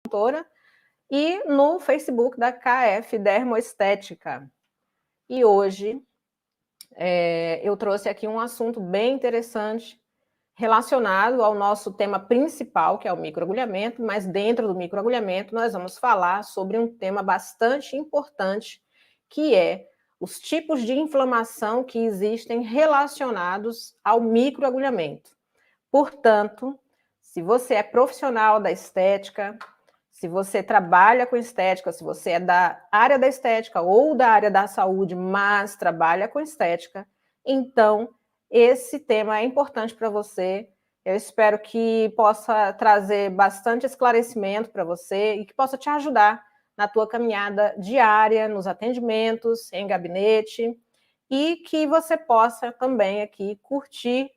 Consultora e no Facebook da KF Dermoestética. E hoje eu trouxe aqui um assunto bem interessante relacionado ao nosso tema principal, que é o microagulhamento, mas dentro do microagulhamento nós vamos falar sobre um tema bastante importante, que é os tipos de inflamação que existem relacionados ao microagulhamento. Portanto, se você é profissional da estética, se você trabalha com estética, se você é da área da estética ou da área da saúde, mas trabalha com estética, então esse tema é importante para você. Eu espero que possa trazer bastante esclarecimento para você e que possa te ajudar na tua caminhada diária, nos atendimentos, em gabinete, e que você possa também aqui curtir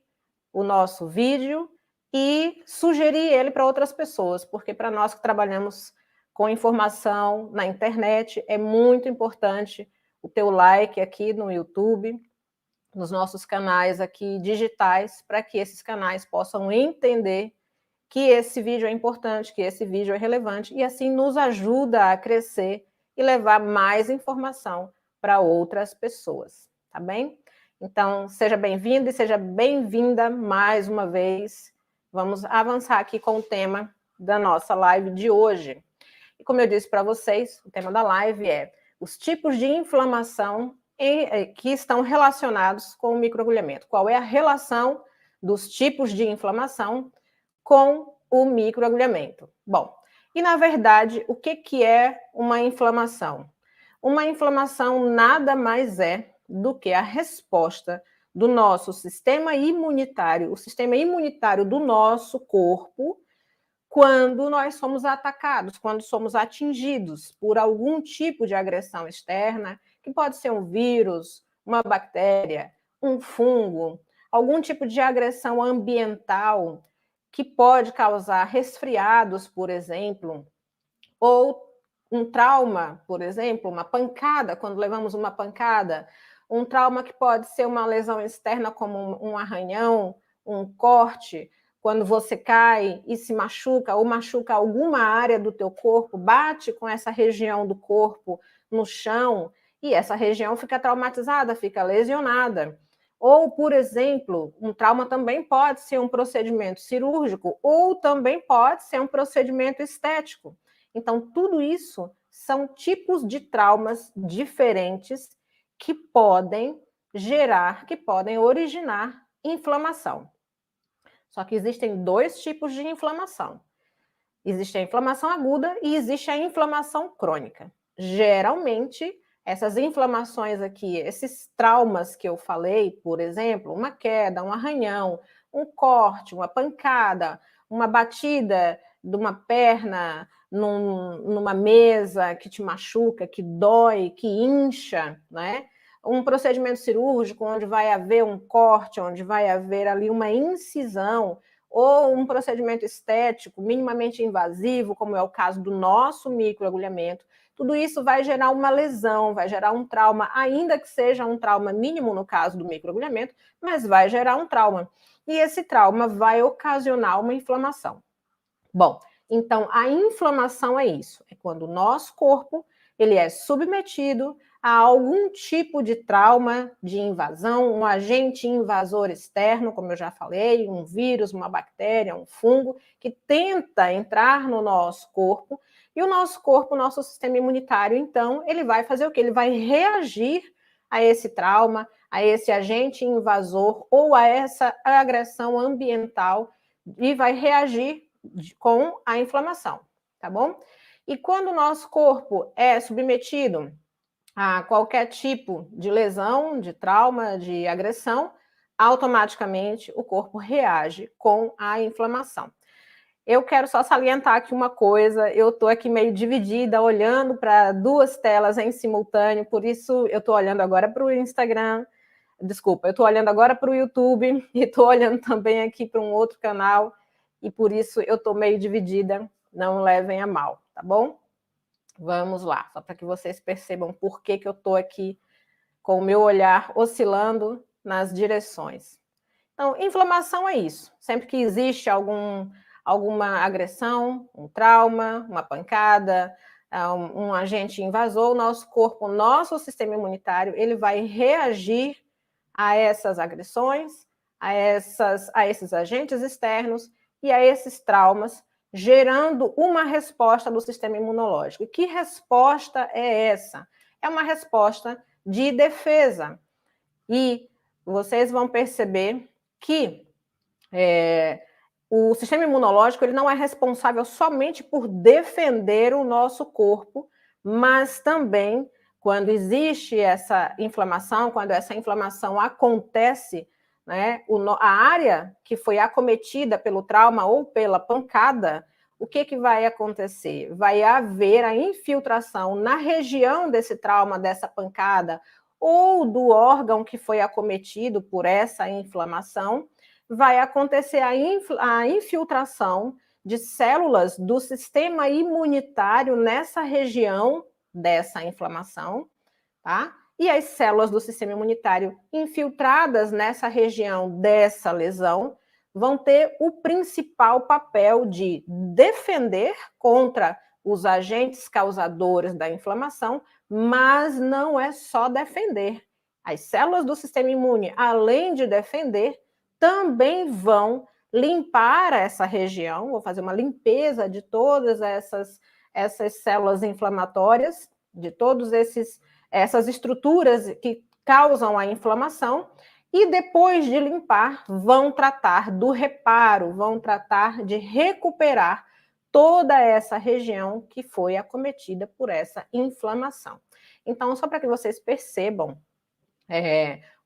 o nosso vídeo e sugerir ele para outras pessoas, porque para nós que trabalhamos com informação na internet, é muito importante o teu like aqui no YouTube, nos nossos canais aqui digitais, para que esses canais possam entender que esse vídeo é importante, que esse vídeo é relevante, e assim nos ajuda a crescer e levar mais informação para outras pessoas, tá bem? Então, seja bem-vindo e seja bem-vinda mais uma vez. Vamos avançar aqui com o tema da nossa live de hoje. E como eu disse para vocês, o tema da live é os tipos de inflamação que estão relacionados com o microagulhamento. Qual é a relação dos tipos de inflamação com o microagulhamento? Bom, e na verdade, o que é uma inflamação? Uma inflamação nada mais é do que a resposta do nosso sistema imunitário, o sistema imunitário do nosso corpo, quando nós somos atacados, quando somos atingidos por algum tipo de agressão externa, que pode ser um vírus, uma bactéria, um fungo, algum tipo de agressão ambiental que pode causar resfriados, por exemplo, ou um trauma, por exemplo, uma pancada, quando levamos uma pancada, um trauma que pode ser uma lesão externa, como um arranhão, um corte, quando você cai e se machuca, ou machuca alguma área do teu corpo, bate com essa região do corpo no chão, e essa região fica traumatizada, fica lesionada. Ou, por exemplo, um trauma também pode ser um procedimento cirúrgico, ou também pode ser um procedimento estético. Então, tudo isso são tipos de traumas diferentes que podem gerar, que podem originar inflamação. Só que existem dois tipos de inflamação. Existe a inflamação aguda e existe a inflamação crônica. Geralmente, essas inflamações aqui, esses traumas que eu falei, por exemplo, uma queda, um arranhão, um corte, uma pancada, uma batida de uma perna numa mesa que te machuca, que dói, que incha, né? Um procedimento cirúrgico onde vai haver um corte, onde vai haver ali uma incisão, ou um procedimento estético minimamente invasivo, como é o caso do nosso microagulhamento, tudo isso vai gerar uma lesão, vai gerar um trauma, ainda que seja um trauma mínimo no caso do microagulhamento, mas vai gerar um trauma. E esse trauma vai ocasionar uma inflamação. Bom, então a inflamação é isso, é quando o nosso corpo ele é submetido a algum tipo de trauma, de invasão, um agente invasor externo, como eu já falei, um vírus, uma bactéria, um fungo, que tenta entrar no nosso corpo, e o nosso corpo, o nosso sistema imunitário, então, ele vai fazer o quê? Ele vai reagir a esse trauma, a esse agente invasor ou a essa agressão ambiental e vai reagir com a inflamação, tá bom? E quando o nosso corpo é submetido a qualquer tipo de lesão, de trauma, de agressão, automaticamente o corpo reage com a inflamação. Eu quero só salientar aqui uma coisa, eu estou aqui meio dividida, olhando para duas telas em simultâneo, por isso eu estou olhando agora para o Instagram, desculpa, eu estou olhando agora para o YouTube e estou olhando também aqui para um outro canal, e por isso eu estou meio dividida, não levem a mal, tá bom? Vamos lá, só para que vocês percebam por que eu estou aqui com o meu olhar oscilando nas direções. Então, inflamação é isso. Sempre que existe alguma agressão, um trauma, uma pancada, um agente invasor, o nosso corpo, o nosso sistema imunitário, ele vai reagir a essas agressões, a esses agentes externos e a esses traumas, gerando uma resposta do sistema imunológico. E que resposta é essa? É uma resposta de defesa. E vocês vão perceber que o sistema imunológico ele não é responsável somente por defender o nosso corpo, mas também quando existe essa inflamação, quando essa inflamação acontece, né, a área que foi acometida pelo trauma ou pela pancada, o que vai acontecer? Vai haver a infiltração na região desse trauma, dessa pancada, ou do órgão que foi acometido por essa inflamação, vai acontecer a infiltração de células do sistema imunitário nessa região dessa inflamação, tá? E as células do sistema imunitário infiltradas nessa região dessa lesão vão ter o principal papel de defender contra os agentes causadores da inflamação, mas não é só defender. As células do sistema imune, além de defender, também vão limpar essa região, vou fazer uma limpeza de todas essas células inflamatórias, de todos essas estruturas que causam a inflamação, e depois de limpar, vão tratar do reparo, vão tratar de recuperar toda essa região que foi acometida por essa inflamação. Então, só para que vocês percebam,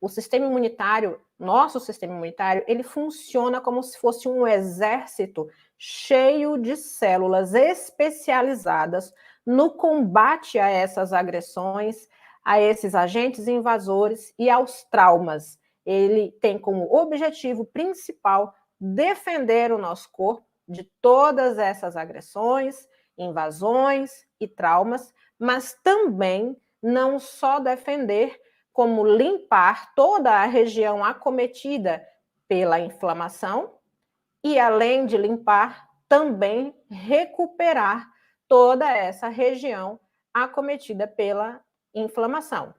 o sistema imunitário, nosso sistema imunitário, ele funciona como se fosse um exército cheio de células especializadas no combate a essas agressões, a esses agentes invasores e aos traumas. Ele tem como objetivo principal defender o nosso corpo de todas essas agressões, invasões e traumas, mas também não só defender, como limpar toda a região acometida pela inflamação e, além de limpar, também recuperar toda essa região acometida pela inflamação.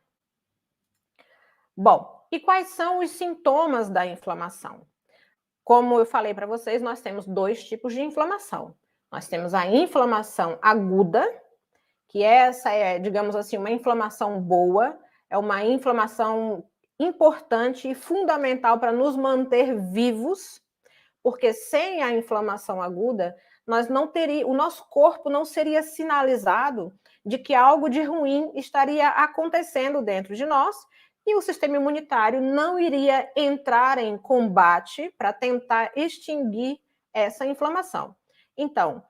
Bom, e quais são os sintomas da inflamação? Como eu falei para vocês, nós temos dois tipos de inflamação. Nós temos a inflamação aguda, que essa é, digamos assim, uma inflamação boa, é uma inflamação importante e fundamental para nos manter vivos, porque sem a inflamação aguda, o nosso corpo não seria sinalizado de que algo de ruim estaria acontecendo dentro de nós e o sistema imunitário não iria entrar em combate para tentar extinguir essa inflamação. Então,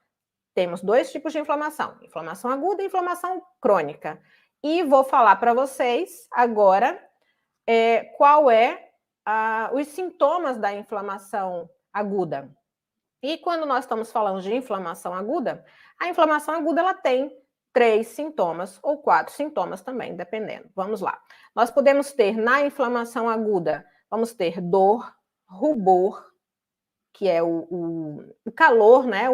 temos dois tipos de inflamação, inflamação aguda e inflamação crônica. E vou falar para vocês agora qual os sintomas da inflamação aguda. E quando nós estamos falando de inflamação aguda, a inflamação aguda ela tem 3 sintomas ou 4 sintomas também, dependendo. Vamos lá. Nós podemos ter na inflamação aguda, vamos ter dor, rubor, que é o calor, né?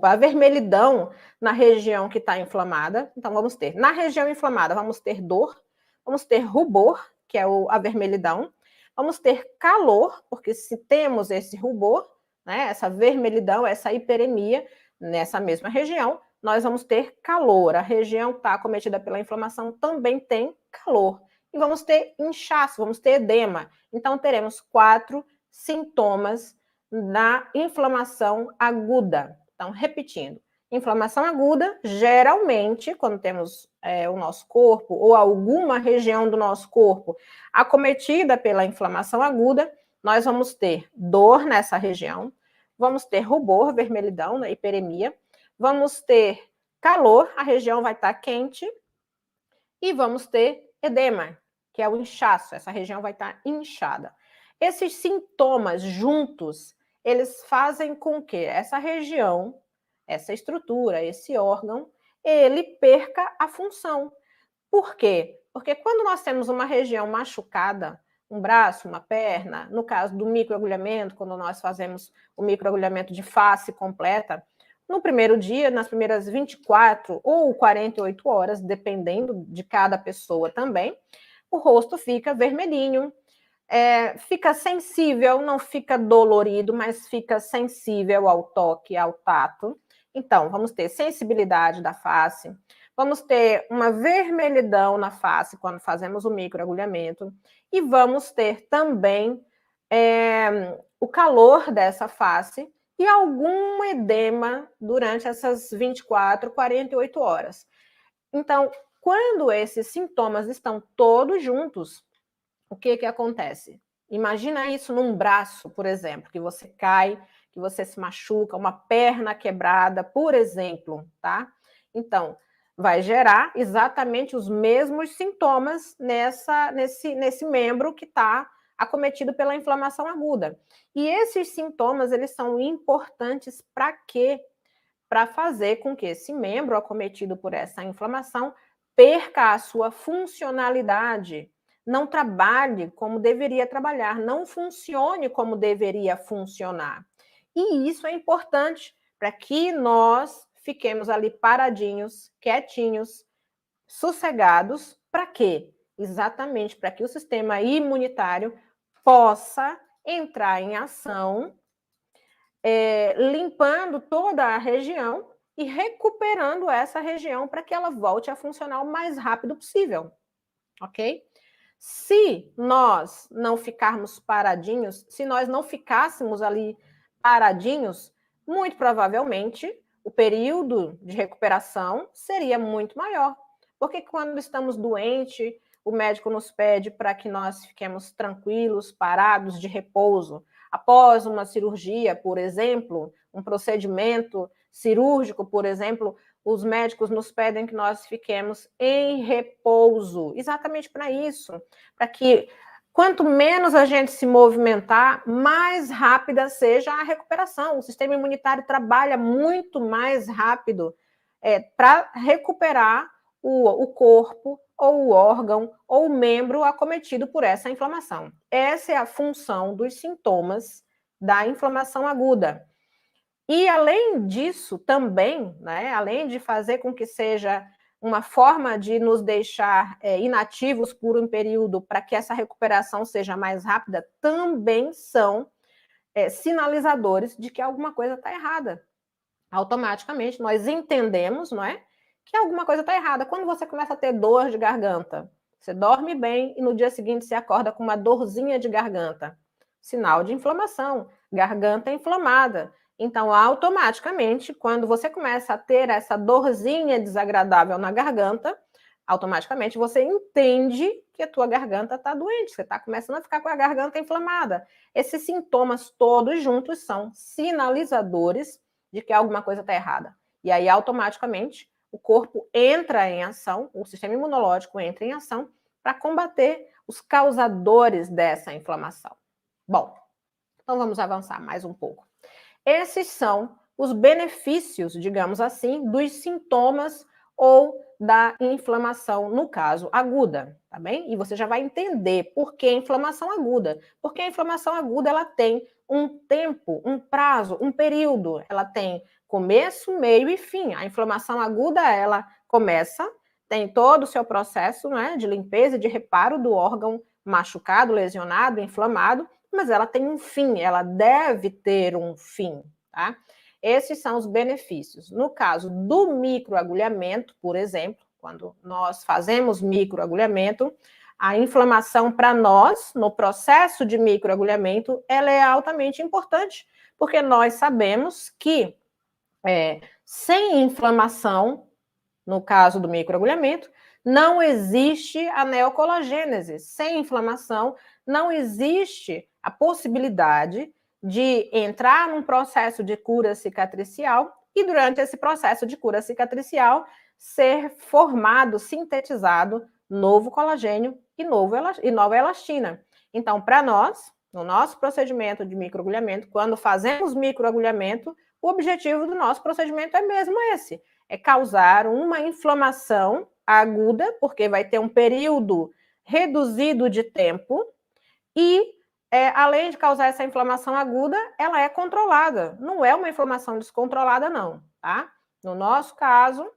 A vermelhidão na região que está inflamada. Então, vamos ter, na região inflamada, vamos ter dor, vamos ter rubor, que é a vermelhidão, vamos ter calor, porque se temos esse rubor, né, essa vermelhidão, essa hiperemia, nessa mesma região, nós vamos ter calor. A região que está acometida pela inflamação também tem calor. E vamos ter inchaço, vamos ter edema. Então, teremos 4 sintomas na inflamação aguda. Então, repetindo, inflamação aguda, geralmente, quando temos o nosso corpo ou alguma região do nosso corpo acometida pela inflamação aguda, nós vamos ter dor nessa região, vamos ter rubor, vermelhidão, né, hiperemia, vamos ter calor, a região vai estar quente, e vamos ter edema, que é o inchaço, essa região vai estar inchada. Esses sintomas juntos, eles fazem com que essa região, essa estrutura, esse órgão, ele perca a função. Por quê? Porque quando nós temos uma região machucada, um braço, uma perna. No caso do microagulhamento, quando nós fazemos o microagulhamento de face completa, no primeiro dia, nas primeiras 24 ou 48 horas, dependendo de cada pessoa também, o rosto fica vermelhinho, fica sensível, não fica dolorido, mas fica sensível ao toque, ao tato. Então, vamos ter sensibilidade da face, vamos ter uma vermelhidão na face quando fazemos o microagulhamento e vamos ter também o calor dessa face e algum edema durante essas 24, 48 horas. Então, quando esses sintomas estão todos juntos, o que acontece? Imagina isso num braço, por exemplo, que você cai, que você se machuca, uma perna quebrada, por exemplo, tá? Então, vai gerar exatamente os mesmos sintomas nesse membro que está acometido pela inflamação aguda. E esses sintomas, eles são importantes para quê? Para fazer com que esse membro acometido por essa inflamação perca a sua funcionalidade, não trabalhe como deveria trabalhar, não funcione como deveria funcionar. E isso é importante para que nós fiquemos ali paradinhos, quietinhos, sossegados, para quê? Exatamente para que o sistema imunitário possa entrar em ação, limpando toda a região e recuperando essa região para que ela volte a funcionar o mais rápido possível, ok? Se nós não ficarmos paradinhos, se nós não ficássemos ali paradinhos, muito provavelmente o período de recuperação seria muito maior. Porque quando estamos doentes, o médico nos pede para que nós fiquemos tranquilos, parados, de repouso. Após uma cirurgia, por exemplo, um procedimento cirúrgico, por exemplo, os médicos nos pedem que nós fiquemos em repouso, exatamente para isso, para que quanto menos a gente se movimentar, mais rápida seja a recuperação. O sistema imunitário trabalha muito mais rápido para recuperar o corpo, ou o órgão, ou o membro acometido por essa inflamação. Essa é a função dos sintomas da inflamação aguda. E, além disso, também, né, além de fazer com que seja uma forma de nos deixar inativos por um período para que essa recuperação seja mais rápida, também são sinalizadores de que alguma coisa está errada. Automaticamente, nós entendemos, não é, que alguma coisa está errada. Quando você começa a ter dor de garganta, você dorme bem e no dia seguinte você acorda com uma dorzinha de garganta. Sinal de inflamação, garganta inflamada. Então, automaticamente, quando você começa a ter essa dorzinha desagradável na garganta, automaticamente você entende que a tua garganta está doente, você está começando a ficar com a garganta inflamada. Esses sintomas todos juntos são sinalizadores de que alguma coisa está errada. E aí, automaticamente, o corpo entra em ação, o sistema imunológico entra em ação para combater os causadores dessa inflamação. Bom, então vamos avançar mais um pouco. Esses são os benefícios, digamos assim, dos sintomas ou da inflamação, no caso, aguda, tá bem? E você já vai entender por que inflamação aguda. Porque a inflamação aguda, ela tem um tempo, um prazo, um período. Ela tem começo, meio e fim. A inflamação aguda, ela começa, tem todo o seu processo, né, de limpeza e de reparo do órgão machucado, lesionado, inflamado, mas ela tem um fim, ela deve ter um fim, tá? Esses são os benefícios. No caso do microagulhamento, por exemplo, quando nós fazemos microagulhamento, a inflamação para nós, no processo de microagulhamento, ela é altamente importante, porque nós sabemos que sem inflamação, no caso do microagulhamento, não existe a neocolagênese. Sem inflamação, não existe a possibilidade de entrar num processo de cura cicatricial e, durante esse processo de cura cicatricial, ser formado, sintetizado, novo colagênio e nova elastina. Então, para nós, no nosso procedimento de microagulhamento, quando fazemos microagulhamento, o objetivo do nosso procedimento é mesmo esse, é causar uma inflamação aguda, porque vai ter um período reduzido de tempo, E, além de causar essa inflamação aguda, ela é controlada. Não é uma inflamação descontrolada, não, tá? No nosso caso,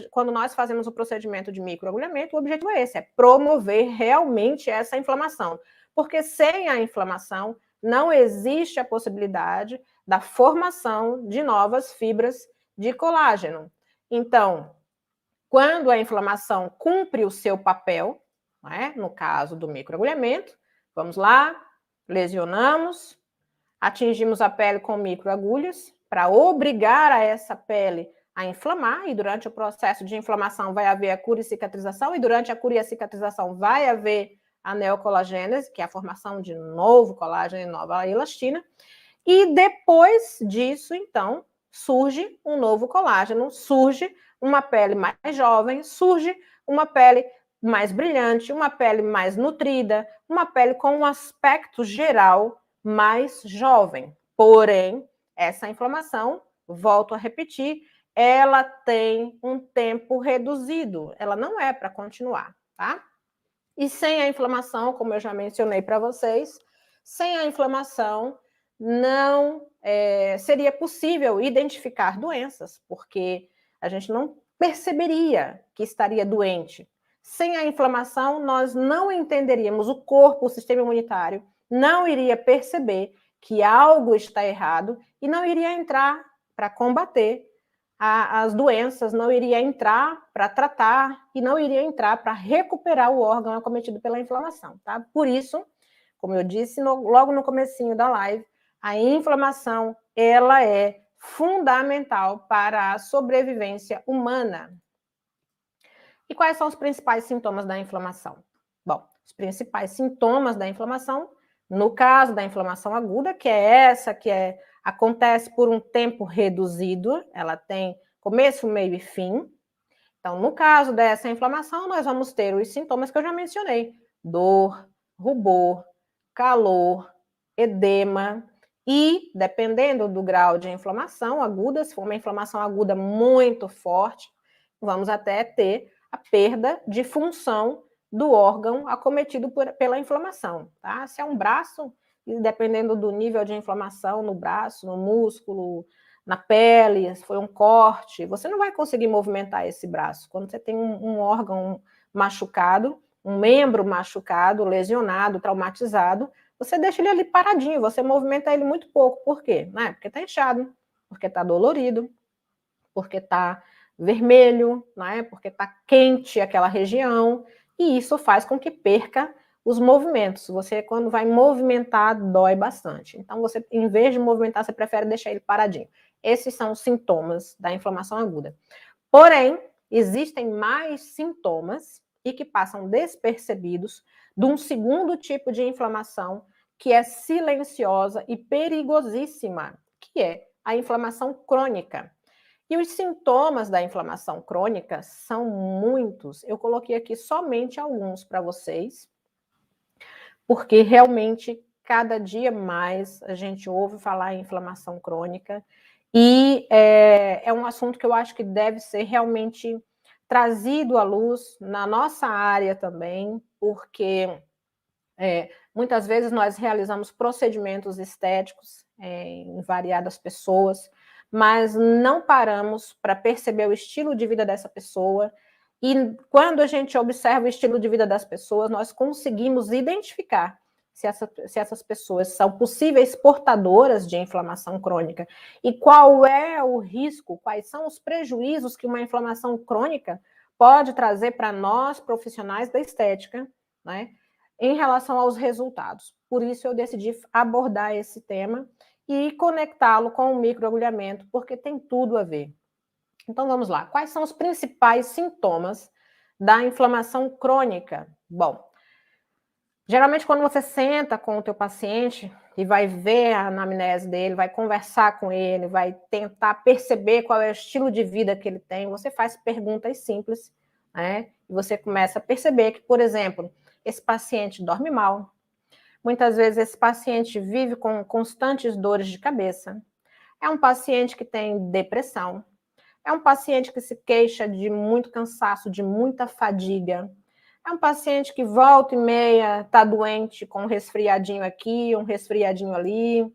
quando nós fazemos o procedimento de microagulhamento, o objetivo é esse, é promover realmente essa inflamação. Porque sem a inflamação, não existe a possibilidade da formação de novas fibras de colágeno. Então, quando a inflamação cumpre o seu papel, né, no caso do microagulhamento, vamos lá, lesionamos, atingimos a pele com microagulhas para obrigar a essa pele a inflamar, e durante o processo de inflamação vai haver a cura e cicatrização, e durante a cura e a cicatrização vai haver a neocolagênese, que é a formação de novo colágeno e nova elastina, e depois disso, então, surge um novo colágeno, surge uma pele mais jovem, surge uma pele mais brilhante, uma pele mais nutrida, uma pele com um aspecto geral mais jovem. Porém, essa inflamação, volto a repetir, ela tem um tempo reduzido, ela não é para continuar, tá? E sem a inflamação, como eu já mencionei para vocês, sem a inflamação não seria possível identificar doenças, porque a gente não perceberia que estaria doente. Sem a inflamação, nós não entenderíamos o corpo, o sistema imunitário, não iria perceber que algo está errado e não iria entrar para combater as doenças, não iria entrar para tratar e não iria entrar para recuperar o órgão acometido pela inflamação, tá? Por isso, como eu disse logo no comecinho da live, a inflamação, ela é fundamental para a sobrevivência humana. E quais são os principais sintomas da inflamação? Bom, os principais sintomas da inflamação, no caso da inflamação aguda, que é essa que acontece por um tempo reduzido, ela tem começo, meio e fim. Então, no caso dessa inflamação, nós vamos ter os sintomas que eu já mencionei: dor, rubor, calor, edema e, dependendo do grau de inflamação aguda, se for uma inflamação aguda muito forte, vamos até ter a perda de função do órgão acometido pela inflamação, tá? Se é um braço, dependendo do nível de inflamação no braço, no músculo, na pele, se foi um corte, você não vai conseguir movimentar esse braço. Quando você tem um órgão machucado, um membro machucado, lesionado, traumatizado, você deixa ele ali paradinho, você movimenta ele muito pouco. Por quê? Porque está inchado, porque está dolorido, porque está vermelho, porque está quente aquela região, e isso faz com que perca os movimentos. Você, quando vai movimentar, dói bastante. Então, você, em vez de movimentar, você prefere deixar ele paradinho. Esses são os sintomas da inflamação aguda. Porém, existem mais sintomas e que passam despercebidos de um segundo tipo de inflamação que é silenciosa e perigosíssima, que é a inflamação crônica. E os sintomas da inflamação crônica são muitos. Eu coloquei aqui somente alguns para vocês, porque realmente cada dia mais a gente ouve falar em inflamação crônica e é um assunto que eu acho que deve ser realmente trazido à luz na nossa área também, porque muitas vezes nós realizamos procedimentos estéticos em variadas pessoas, mas não paramos para perceber o estilo de vida dessa pessoa, e quando a gente observa o estilo de vida das pessoas, nós conseguimos identificar se essas pessoas são possíveis portadoras de inflamação crônica e qual é o risco, quais são os prejuízos que uma inflamação crônica pode trazer para nós, profissionais da estética, né, em relação aos resultados. Por isso eu decidi abordar esse tema e conectá-lo com o microagulhamento, porque tem tudo a ver. Então vamos lá, quais são os principais sintomas da inflamação crônica? Bom, geralmente quando você senta com o teu paciente e vai ver a anamnese dele, vai conversar com ele, vai tentar perceber qual é o estilo de vida que ele tem, você faz perguntas simples, né? E você começa a perceber que, por exemplo, esse paciente dorme mal, muitas vezes esse paciente vive com constantes dores de cabeça, é um paciente que tem depressão, é um paciente que se queixa de muito cansaço, de muita fadiga, É um paciente que volta e meia está doente com um resfriadinho aqui, um resfriadinho ali,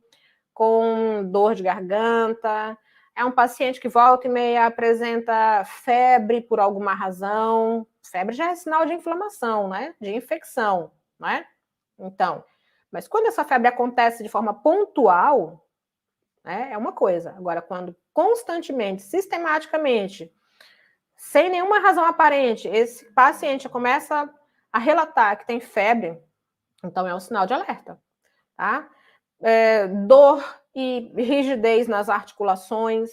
com dor de garganta. É um paciente que volta e meia apresenta febre por alguma razão. Febre já é sinal de inflamação, né? De infecção, né? Então, mas quando essa febre acontece de forma pontual, né, é uma coisa. Agora, quando constantemente, sistematicamente, sem nenhuma razão aparente, esse paciente começa a relatar que tem febre, então é um sinal de alerta, tá? Dor e rigidez nas articulações,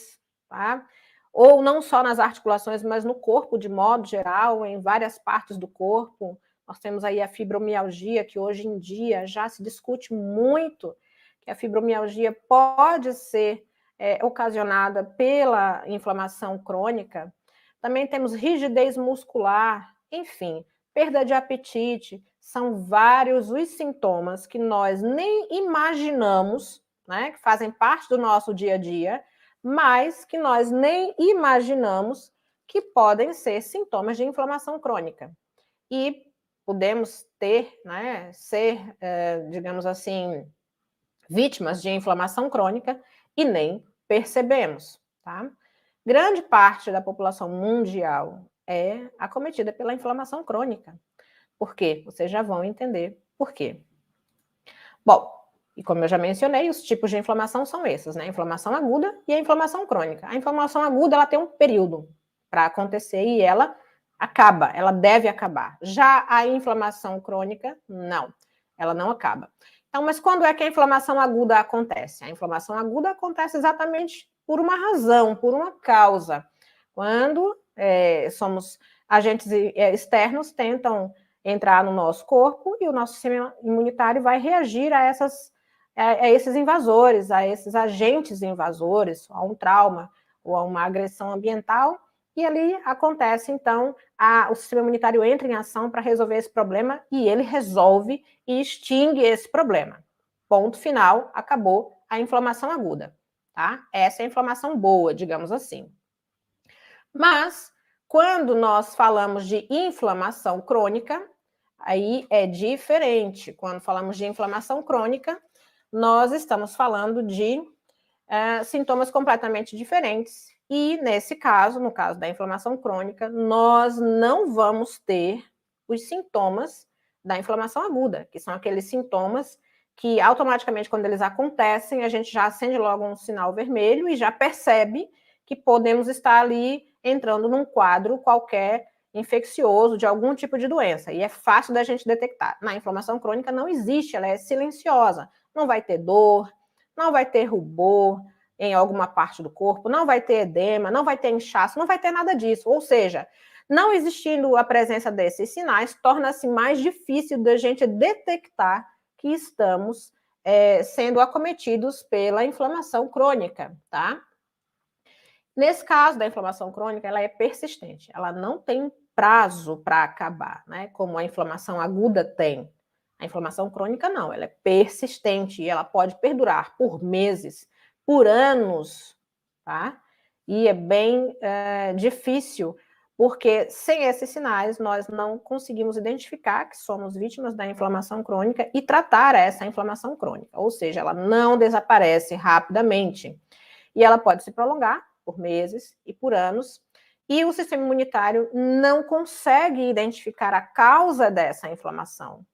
tá? Ou não só nas articulações, mas no corpo de modo geral, em várias partes do corpo. Nós temos aí a fibromialgia, que hoje em dia já se discute muito, que a fibromialgia pode ser ocasionada pela inflamação crônica. Também temos rigidez muscular, enfim, perda de apetite, são vários os sintomas que nós nem imaginamos, né, que fazem parte do nosso dia a dia, mas que nós nem imaginamos que podem ser sintomas de inflamação crônica. E podemos ter, né, ser, digamos assim, vítimas de inflamação crônica e nem percebemos, tá? Grande parte da população mundial é acometida pela inflamação crônica. Por quê? Vocês já vão entender por quê. Bom, e como eu já mencionei, os tipos de inflamação são esses, né? A inflamação aguda e a inflamação crônica. A inflamação aguda, ela tem um período para acontecer e ela acaba, ela deve acabar. Já a inflamação crônica, não, ela não acaba. Então, mas quando é que a inflamação aguda acontece? A inflamação aguda acontece exatamente por uma razão, por uma causa. Quando somos agentes externos tentam entrar no nosso corpo e o nosso sistema imunitário vai reagir a esses invasores, a esses agentes invasores, a um trauma ou a uma agressão ambiental, e ali acontece, então, o sistema imunitário entra em ação para resolver esse problema e ele resolve e extingue esse problema. Ponto final, acabou a inflamação aguda, tá? Essa é a inflamação boa, digamos assim. Mas, quando nós falamos de inflamação crônica, aí é diferente. Quando falamos de inflamação crônica, nós estamos falando de sintomas completamente diferentes. E, nesse caso, no caso da inflamação crônica, nós não vamos ter os sintomas da inflamação aguda, que são aqueles sintomas que, automaticamente, quando eles acontecem, a gente já acende logo um sinal vermelho e já percebe que podemos estar ali entrando num quadro qualquer infeccioso de algum tipo de doença. E é fácil da gente detectar. Na inflamação crônica não existe, ela é silenciosa. Não vai ter dor, não vai ter rubor em alguma parte do corpo, não vai ter edema, não vai ter inchaço, não vai ter nada disso. Ou seja, não existindo a presença desses sinais, torna-se mais difícil da gente detectar que estamos sendo acometidos pela inflamação crônica, tá? Nesse caso da inflamação crônica, ela é persistente, ela não tem prazo para acabar, né? Como a inflamação aguda tem. A inflamação crônica não, ela é persistente e ela pode perdurar por meses, por anos, tá? E é bem difícil, porque sem esses sinais nós não conseguimos identificar que somos vítimas da inflamação crônica e tratar essa inflamação crônica, ou seja, ela não desaparece rapidamente e ela pode se prolongar por meses e por anos, e o sistema imunitário não consegue identificar a causa dessa inflamação.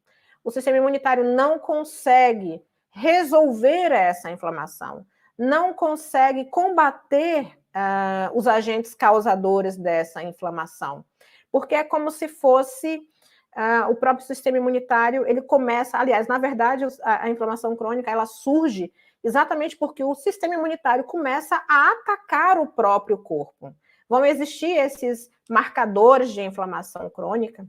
O sistema imunitário não consegue resolver essa inflamação, não consegue combater os agentes causadores dessa inflamação, porque é como se fosse o próprio sistema imunitário, ele começa, aliás, na verdade, a inflamação crônica, ela surge exatamente porque o sistema imunitário começa a atacar o próprio corpo. Vão existir esses marcadores de inflamação crônica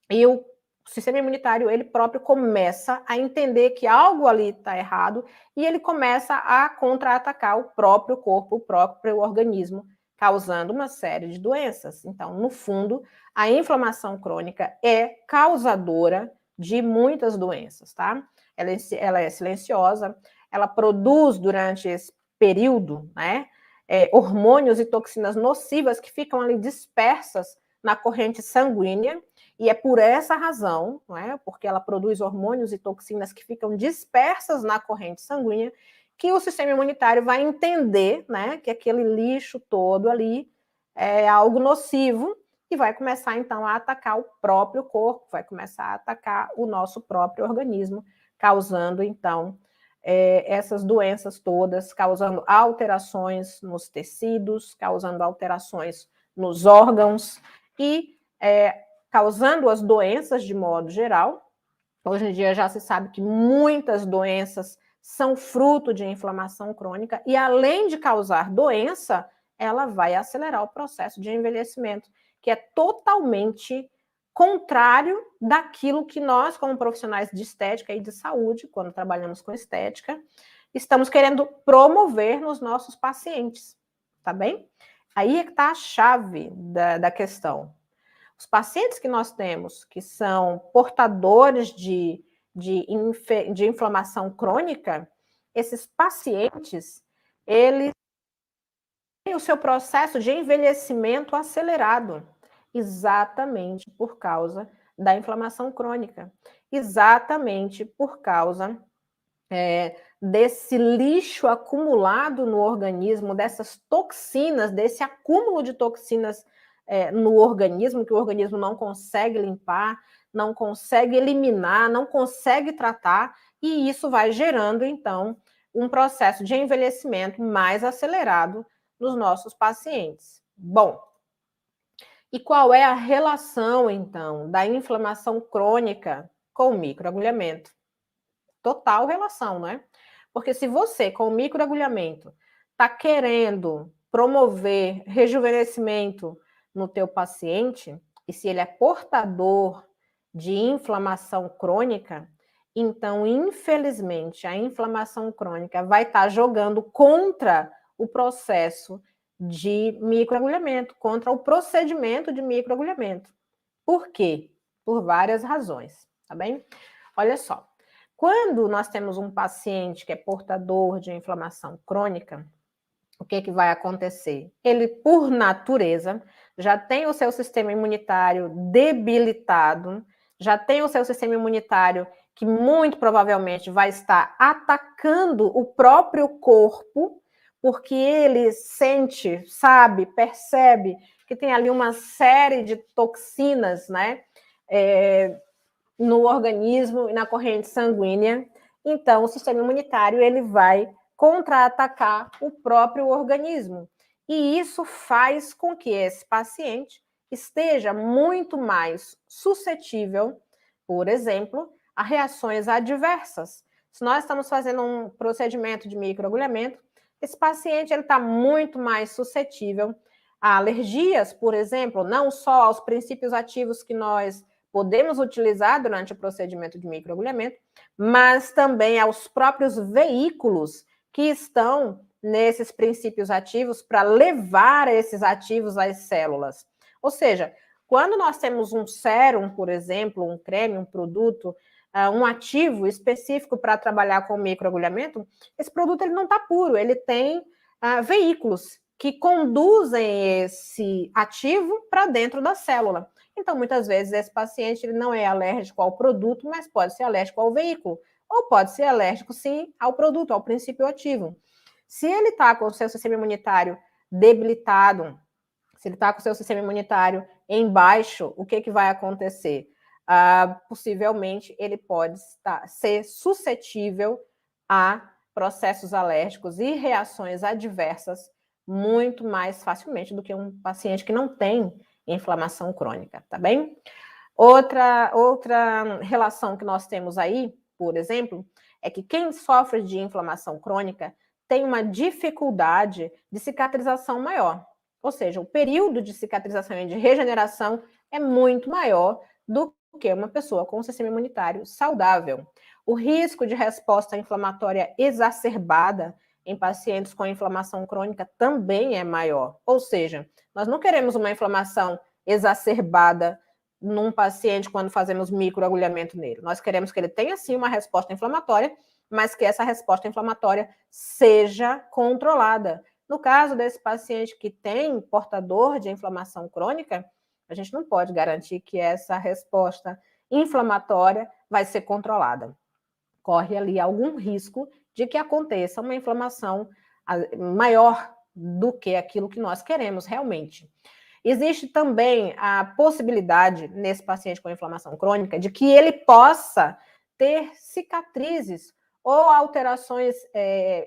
e o sistema imunitário, ele próprio começa a entender que algo ali está errado e ele começa a contra-atacar o próprio corpo, o próprio organismo, causando uma série de doenças. Então, no fundo, a inflamação crônica é causadora de muitas doenças, tá? Ela é silenciosa, ela produz durante esse período, né, hormônios e toxinas nocivas que ficam ali dispersas na corrente sanguínea E é por essa razão, não é? Porque ela produz hormônios e toxinas que ficam dispersas na corrente sanguínea, que o sistema imunitário vai entender, né, que aquele lixo todo ali é algo nocivo e vai começar, então, a atacar o próprio corpo, vai começar a atacar o nosso próprio organismo, causando, então, essas doenças todas, causando alterações nos tecidos, causando alterações nos órgãos e causando as doenças de modo geral. Hoje em dia já se sabe que muitas doenças são fruto de inflamação crônica e, além de causar doença, ela vai acelerar o processo de envelhecimento, que é totalmente contrário daquilo que nós, como profissionais de estética e de saúde, quando trabalhamos com estética, estamos querendo promover nos nossos pacientes, tá bem? Aí é que está a chave da questão. Os pacientes que nós temos, que são portadores de inflamação crônica, esses pacientes, eles têm o seu processo de envelhecimento acelerado, exatamente por causa da inflamação crônica, exatamente por causa desse lixo acumulado no organismo, dessas toxinas, desse acúmulo de toxinas no organismo, que o organismo não consegue limpar, não consegue eliminar, não consegue tratar, e isso vai gerando, então, um processo de envelhecimento mais acelerado nos nossos pacientes. Bom, e qual é a relação, então, da inflamação crônica com o microagulhamento? Total relação, né? Porque se você, com o microagulhamento, está querendo promover rejuvenescimento no teu paciente, e se ele é portador de inflamação crônica, então, infelizmente, a inflamação crônica vai estar jogando contra o processo de microagulhamento, contra o procedimento de microagulhamento. Por quê? Por várias razões, tá bem? Olha só. Quando nós temos um paciente que é portador de inflamação crônica, o que vai acontecer? Ele, por natureza, já tem o seu sistema imunitário debilitado, já tem o seu sistema imunitário que muito provavelmente vai estar atacando o próprio corpo, porque ele sente, sabe, percebe que tem ali uma série de toxinas, né? No organismo e na corrente sanguínea. Então, o sistema imunitário ele vai contra-atacar o próprio organismo. E isso faz com que esse paciente esteja muito mais suscetível, por exemplo, a reações adversas. Se nós estamos fazendo um procedimento de microagulhamento, esse paciente está muito mais suscetível a alergias, por exemplo, não só aos princípios ativos que nós podemos utilizar durante o procedimento de microagulhamento, mas também aos próprios veículos que estão nesses princípios ativos para levar esses ativos às células. Ou seja, quando nós temos um sérum, por exemplo, um creme, um produto, um ativo específico para trabalhar com microagulhamento, esse produto ele não está puro, ele tem veículos que conduzem esse ativo para dentro da célula. Então, muitas vezes, esse paciente ele não é alérgico ao produto, mas pode ser alérgico ao veículo, ou pode ser alérgico, sim, ao produto, ao princípio ativo. Se ele está com o seu sistema imunitário debilitado, se ele está com o seu sistema imunitário em baixo, o que vai acontecer? Possivelmente, ele pode ser suscetível a processos alérgicos e reações adversas muito mais facilmente do que um paciente que não tem inflamação crônica, tá bem? Outra relação que nós temos aí, por exemplo, é que quem sofre de inflamação crônica tem uma dificuldade de cicatrização maior. Ou seja, o período de cicatrização e de regeneração é muito maior do que uma pessoa com um sistema imunitário saudável. O risco de resposta inflamatória exacerbada em pacientes com inflamação crônica também é maior. Ou seja, nós não queremos uma inflamação exacerbada num paciente quando fazemos microagulhamento nele. Nós queremos que ele tenha, sim, uma resposta inflamatória, mas que essa resposta inflamatória seja controlada. No caso desse paciente que tem portador de inflamação crônica, A gente não pode garantir que essa resposta inflamatória vai ser controlada. Corre ali algum risco de que aconteça uma inflamação maior do que aquilo que nós queremos realmente. Existe também a possibilidade, nesse paciente com inflamação crônica, de que ele possa ter cicatrizes ou alterações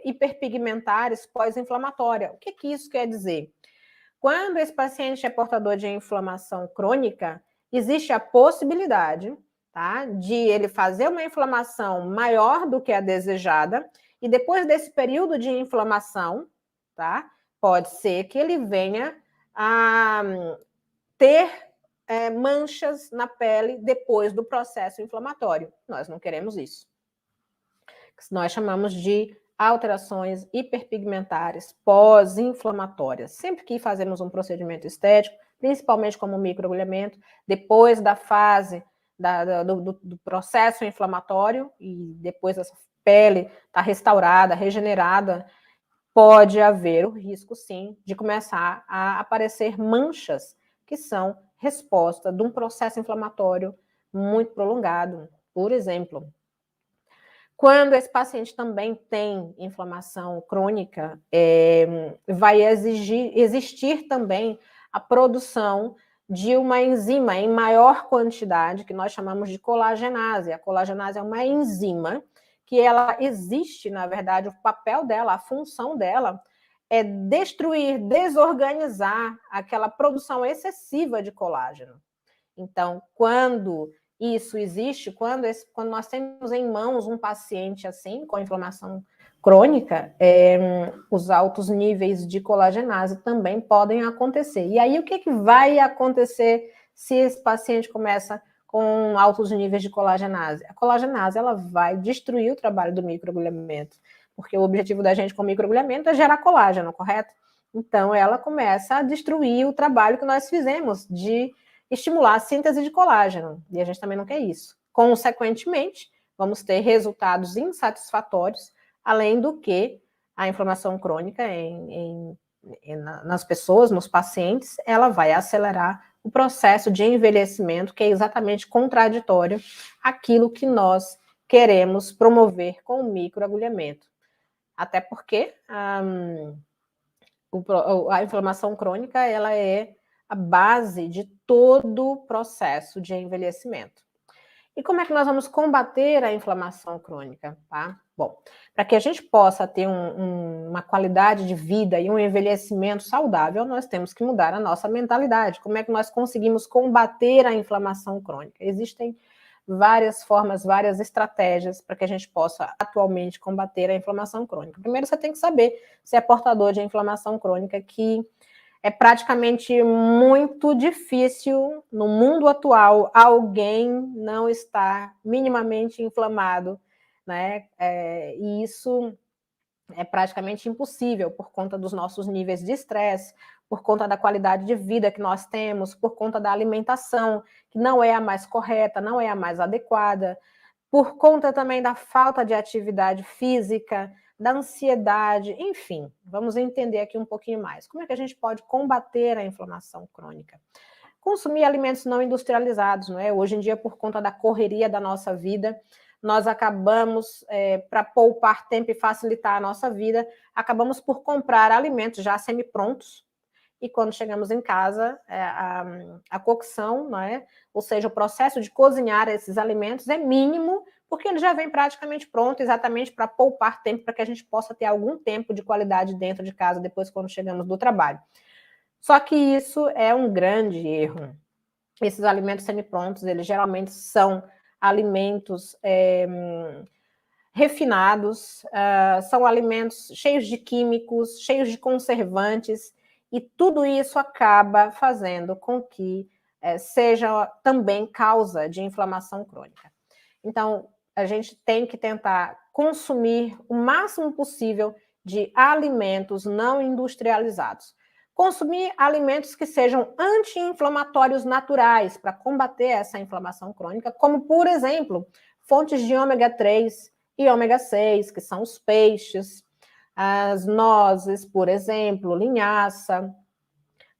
hiperpigmentares pós-inflamatória. O que isso quer dizer? Quando esse paciente é portador de inflamação crônica, existe a possibilidade, tá, de ele fazer uma inflamação maior do que a desejada, e depois desse período de inflamação, tá, pode ser que ele venha a ter manchas na pele depois do processo inflamatório. Nós não queremos isso. Nós chamamos de alterações hiperpigmentares pós-inflamatórias. Sempre que fazemos um procedimento estético, principalmente como microagulhamento, depois da fase do processo inflamatório e depois essa pele está restaurada, regenerada, pode haver o risco, sim, de começar a aparecer manchas que são resposta de um processo inflamatório muito prolongado. Por exemplo, quando esse paciente também tem inflamação crônica, vai existir também a produção de uma enzima em maior quantidade, que nós chamamos de colagenase. A colagenase é uma enzima que ela existe, na verdade, o papel dela, a função dela é destruir, desorganizar aquela produção excessiva de colágeno. Então, quando isso existe, quando nós temos em mãos um paciente assim, com inflamação crônica, os altos níveis de colagenase também podem acontecer. E aí, o que vai acontecer se esse paciente começa com altos níveis de colagenase? A colagenase ela vai destruir o trabalho do microagulhamento, porque o objetivo da gente com o microagulhamento é gerar colágeno, correto? Então, ela começa a destruir o trabalho que nós fizemos de estimular a síntese de colágeno, e a gente também não quer isso. Consequentemente, vamos ter resultados insatisfatórios, além do que a inflamação crônica nas pessoas, nos pacientes, ela vai acelerar o processo de envelhecimento, que é exatamente contraditório àquilo que nós queremos promover com o microagulhamento. Até porque a inflamação crônica, ela é a base de todo o processo de envelhecimento. E como é que nós vamos combater a inflamação crônica? Tá? Bom, para que a gente possa ter uma qualidade de vida e um envelhecimento saudável, nós temos que mudar a nossa mentalidade. Como é que nós conseguimos combater a inflamação crônica? Existem várias formas, várias estratégias para que a gente possa atualmente combater a inflamação crônica. Primeiro, você tem que saber se é portador de inflamação crônica, que é praticamente muito difícil, no mundo atual, alguém não estar minimamente inflamado, né? E isso é praticamente impossível por conta dos nossos níveis de estresse, por conta da qualidade de vida que nós temos, por conta da alimentação, que não é a mais correta, não é a mais adequada, por conta também da falta de atividade física, da ansiedade, enfim, vamos entender aqui um pouquinho mais. Como é que a gente pode combater a inflamação crônica? Consumir alimentos não industrializados, não é? Hoje em dia, por conta da correria da nossa vida, nós acabamos, para poupar tempo e facilitar a nossa vida, acabamos por comprar alimentos já semi-prontos, e quando chegamos em casa, a cocção, não é? Ou seja, o processo de cozinhar esses alimentos é mínimo, porque ele já vem praticamente pronto, exatamente para poupar tempo, para que a gente possa ter algum tempo de qualidade dentro de casa, depois quando chegamos do trabalho. Só que isso é um grande erro. Esses alimentos semi-prontos, eles geralmente são alimentos refinados, são alimentos cheios de químicos, cheios de conservantes, e tudo isso acaba fazendo com que seja também causa de inflamação crônica. Então, a gente tem que tentar consumir o máximo possível de alimentos não industrializados. Consumir alimentos que sejam anti-inflamatórios naturais para combater essa inflamação crônica, como, por exemplo, fontes de ômega 3 e ômega 6, que são os peixes, as nozes, por exemplo, linhaça,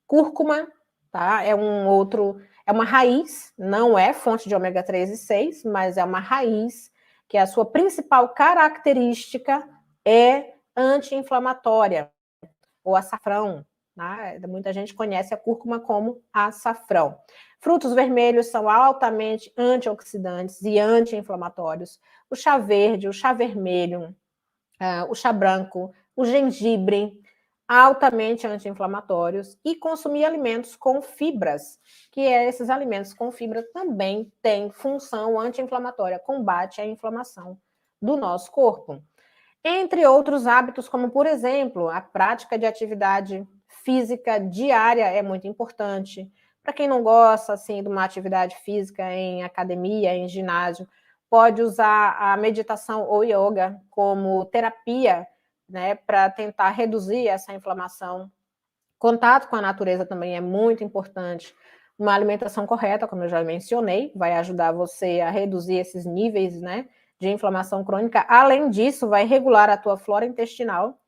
cúrcuma, tá? É uma raiz, não é fonte de ômega 3 e 6, mas é uma raiz que a sua principal característica é anti-inflamatória, ou açafrão, né? Muita gente conhece a cúrcuma como açafrão. Frutos vermelhos são altamente antioxidantes e anti-inflamatórios. O chá verde, o chá vermelho, o chá branco, o gengibre, altamente anti-inflamatórios, e consumir alimentos com fibras, que esses alimentos com fibra também têm função anti-inflamatória, combate a inflamação do nosso corpo. Entre outros hábitos, como, por exemplo, a prática de atividade física diária é muito importante. Para quem não gosta, assim, de uma atividade física em academia, em ginásio, pode usar a meditação ou yoga como terapia, né, para tentar reduzir essa inflamação. Contato com a natureza também é muito importante. Uma alimentação correta, como eu já mencionei, vai ajudar você a reduzir esses níveis, né, de inflamação crônica. Além disso, vai regular a tua flora intestinal,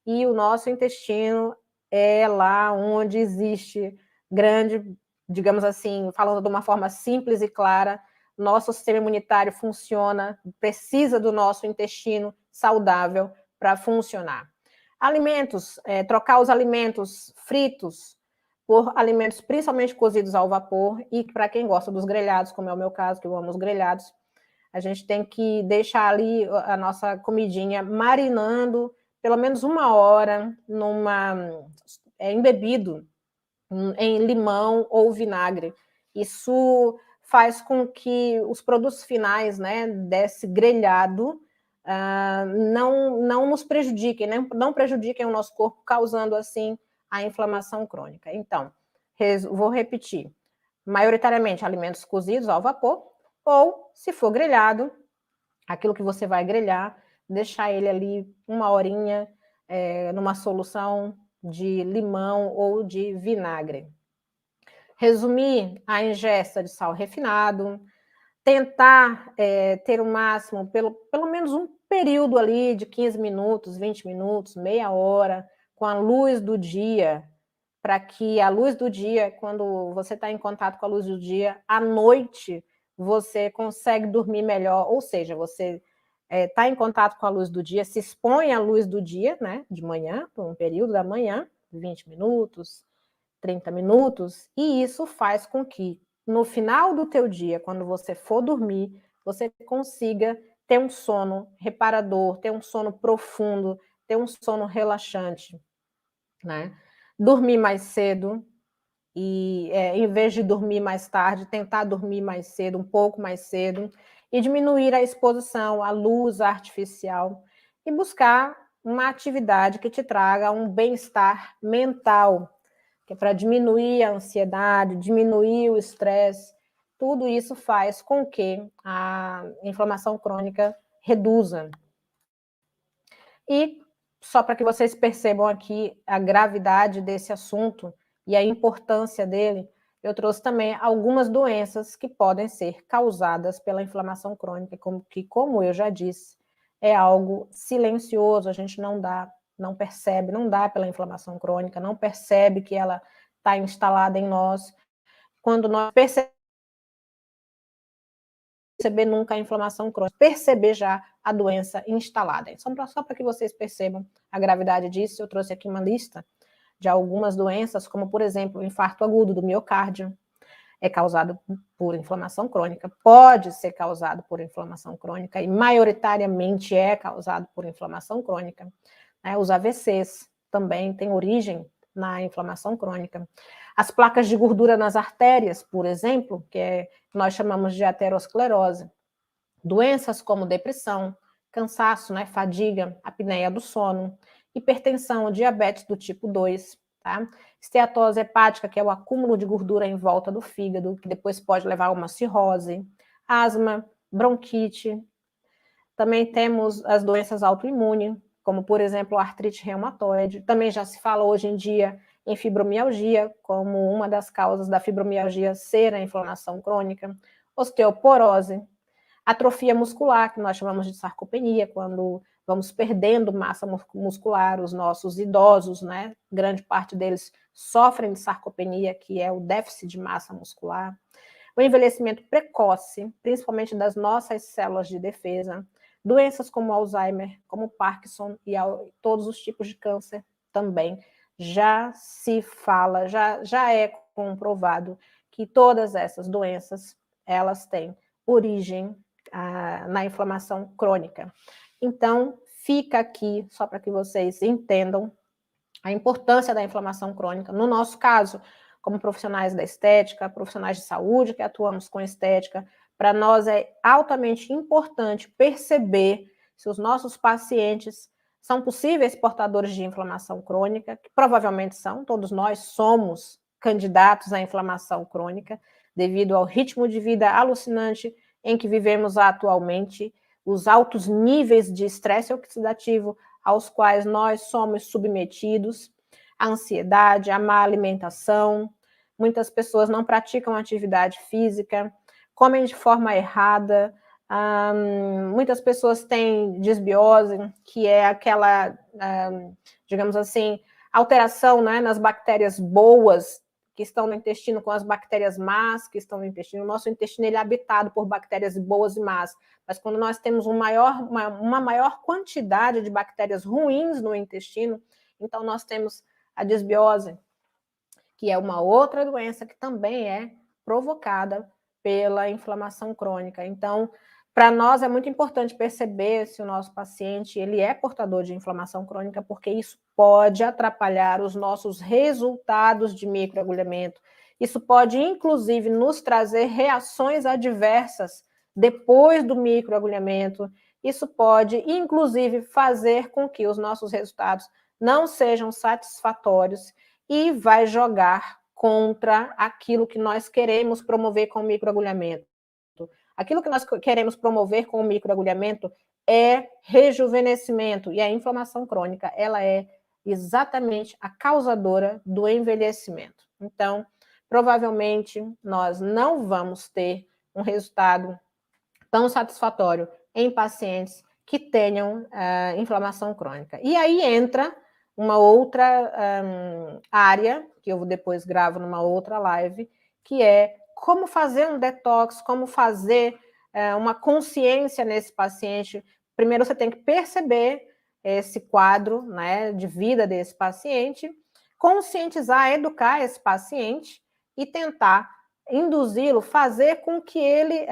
e o nosso intestino é lá onde existe grande, digamos assim, falando de uma forma simples e clara, nosso sistema imunitário funciona, precisa do nosso intestino saudável para funcionar. Alimentos, trocar os alimentos fritos por alimentos principalmente cozidos ao vapor, e para quem gosta dos grelhados, como é o meu caso, que eu amo os grelhados, a gente tem que deixar ali a nossa comidinha marinando pelo menos 1 hora embebido em limão ou vinagre. Isso faz com que os produtos finais, né, desse grelhado não nos prejudiquem, né, não prejudiquem o nosso corpo, causando assim a inflamação crônica. Então, vou repetir: maioritariamente alimentos cozidos ao vapor, ou, se for grelhado, aquilo que você vai grelhar, deixar ele ali 1 horinha numa solução de limão ou de vinagre. Resumir a ingesta de sal refinado, tentar ter o máximo, pelo menos um período ali de 15 minutos, 20 minutos, meia hora, com a luz do dia, para que a luz do dia, quando você está em contato com a luz do dia, à noite você consegue dormir melhor, ou seja, você está em contato com a luz do dia, se expõe à luz do dia, né, de manhã, por um período da manhã, 20 minutos, 30 minutos, e isso faz com que no final do teu dia, quando você for dormir, você consiga ter um sono reparador, ter um sono profundo, ter um sono relaxante, né? Dormir mais cedo, e em vez de dormir mais tarde, tentar dormir mais cedo, um pouco mais cedo, e diminuir a exposição à luz artificial, e buscar uma atividade que te traga um bem-estar mental, que é para diminuir a ansiedade, diminuir o estresse. Tudo isso faz com que a inflamação crônica reduza. E só para que vocês percebam aqui a gravidade desse assunto e a importância dele, eu trouxe também algumas doenças que podem ser causadas pela inflamação crônica, como eu já disse, é algo silencioso, a gente não percebe, não dá pela inflamação crônica, não percebe que ela está instalada em nós. Quando nós percebemos nunca a inflamação crônica, perceber já a doença instalada. Só para que vocês percebam a gravidade disso, eu trouxe aqui uma lista de algumas doenças, como, por exemplo, o infarto agudo do miocárdio, é causado por inflamação crônica, pode ser causado por inflamação crônica, e maioritariamente é causado por inflamação crônica. Os AVCs também têm origem na inflamação crônica. As placas de gordura nas artérias, por exemplo, que nós chamamos de aterosclerose. Doenças como depressão, cansaço, né, fadiga, apneia do sono, hipertensão, diabetes do tipo 2, tá? Esteatose hepática, que é o acúmulo de gordura em volta do fígado, que depois pode levar a uma cirrose, asma, bronquite. Também temos as doenças autoimunes, como, por exemplo, a artrite reumatoide. Também já se fala hoje em dia em fibromialgia, como uma das causas da fibromialgia ser a inflamação crônica, osteoporose, atrofia muscular, que nós chamamos de sarcopenia, quando vamos perdendo massa muscular, os nossos idosos, né? Grande parte deles sofrem de sarcopenia, que é o déficit de massa muscular. O envelhecimento precoce, principalmente das nossas células de defesa, doenças como Alzheimer, como Parkinson e todos os tipos de câncer também. Já se fala, já é comprovado que todas essas doenças, elas têm origem na inflamação crônica. Então, fica aqui, só para que vocês entendam a importância da inflamação crônica. No nosso caso, como profissionais da estética, profissionais de saúde que atuamos com estética, para nós é altamente importante perceber se os nossos pacientes são possíveis portadores de inflamação crônica, que provavelmente são, todos nós somos candidatos à inflamação crônica, devido ao ritmo de vida alucinante em que vivemos atualmente, os altos níveis de estresse oxidativo aos quais nós somos submetidos, a ansiedade, a má alimentação, muitas pessoas não praticam atividade física, comem de forma errada, muitas pessoas têm disbiose, que é aquela, digamos assim, alteração, né, nas bactérias boas que estão no intestino com as bactérias más que estão no intestino. O nosso intestino ele é habitado por bactérias boas e más, mas quando nós temos uma maior quantidade de bactérias ruins no intestino, então nós temos a disbiose, que é uma outra doença que também é provocada pela inflamação crônica. Então, para nós é muito importante perceber se o nosso paciente ele é portador de inflamação crônica, porque isso pode atrapalhar os nossos resultados de microagulhamento. Isso pode, inclusive, nos trazer reações adversas depois do microagulhamento. Isso pode, inclusive, fazer com que os nossos resultados não sejam satisfatórios e vai jogar contra aquilo que nós queremos promover com o microagulhamento. Aquilo que nós queremos promover com o microagulhamento é rejuvenescimento, e a inflamação crônica, ela é exatamente a causadora do envelhecimento. Então, provavelmente, nós não vamos ter um resultado tão satisfatório em pacientes que tenham inflamação crônica. E aí entra uma outra área, que eu depois gravo numa outra live, que é como fazer um detox, como fazer uma consciência nesse paciente. Primeiro você tem que perceber esse quadro, né, de vida desse paciente, conscientizar, educar esse paciente e tentar induzi-lo, fazer com que ele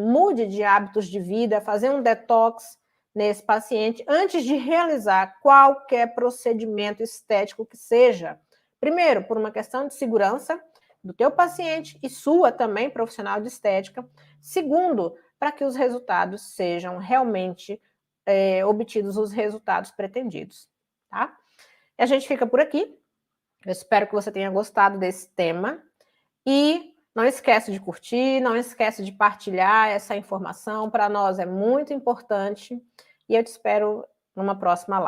mude de hábitos de vida, fazer um detox nesse paciente antes de realizar qualquer procedimento estético que seja. Primeiro, por uma questão de segurança do teu paciente e sua também, profissional de estética. Segundo, para que os resultados sejam realmente obtidos os resultados pretendidos, tá? E a gente fica por aqui. Eu espero que você tenha gostado desse tema e não esquece de curtir, não esquece de partilhar essa informação, para nós é muito importante e eu te espero numa próxima live.